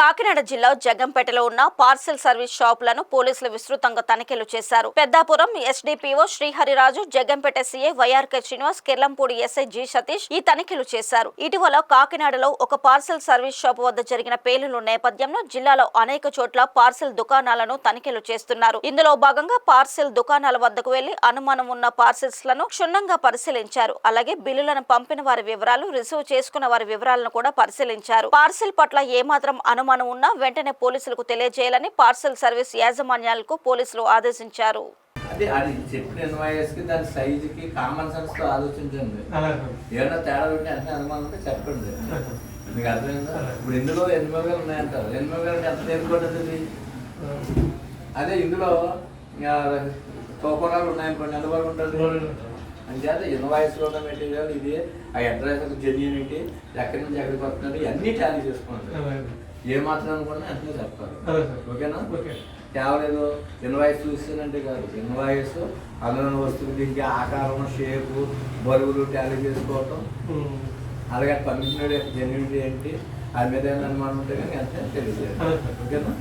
కాకినాడ జిల్లా జగ్గంపేటలో ఉన్న parcel service షాపులను పోలీసులు విస్తృతంగా తనిఖీలు చేశారు. Peddapuram SDPO Srihari Raju, Jaggampeta CI YRK Srinivas, Kirlampudi SI G Satish ఈ తనిఖీలు చేశారు. ఇటీవల కాకినాడలో ఒక పార్సిల్ సర్వీస్ షాపు వద్ద జరిగిన పేలుల నేపథ్యంలో జిల్లాలో అనేక చోట్ల పార్సిల్ దుకాణాలను తనిఖీలు చేస్తున్నారు. ఇందులో భాగంగా పార్సిల్ దుకాణాల వద్దకు వెళ్లి అనుమానం ఉన్న పార్సిల్స్ లను క్షుణ్ణంగా పరిశీలించారు. అలాగే బిల్లులను పంపిన వారి వివరాలు, రిసీవ్ చేసుకున్న వారి వివరాలను కూడా పరిశీలించారు. పార్సిల్ పట్ల ఏమాత్రం అనుమానం ఉన్నా వెంటనే పోలీసులకు తెలియజేయాలని పార్సల్ సర్వీస్ యాజమాన్యాలకు పోలీసులు ఆదేశించారు. అదే అది చెప్పిన ఎన్వైఎస్కి దాని సైజుకి కామన్ సెన్స్ తో ఆలోచించండి. ఏమైనా తేడా ఉంటే అన్ని అనుమానం ఉంటే చెప్పండి. మీకు అర్థమైందా? ఇప్పుడు ఇందులో 8,000 ఉన్నాయంటారు. 8,000 ఎంత తేలిపోతుంది? అదే ఇందులో టోకోనాలు ఉన్నాయనుకోండి, ఎంత వరకు ఉంటుంది? అంచేత ఇన్వాయిస్లో ఉన్న మెటీరియల్ ఇది, ఆ అడ్రస్ జెన్యూనిటీ, ఎక్కడి నుంచి ఎక్కడికి వస్తున్నది అన్నీ టాలీ చేసుకోండి. ఏ మాత్రం అనుకున్నా అన్నీ చెప్పాలి. ఓకేనా? కేవలం ఇన్వాయిస్ చూస్తేనంటే కాదు, ఇన్వాయిస్ అందులో వస్తువులు దీనికి ఆకారం, షేపు, బరువులు టాలీ చేసుకోవటం, అలాగే పంపించిన జెన్యూనిటీ ఏంటి, అది మీద ఏమైనా అనుమానం ఉంటే కానీ అంతే తెలియజేయాలి. ఓకేనా?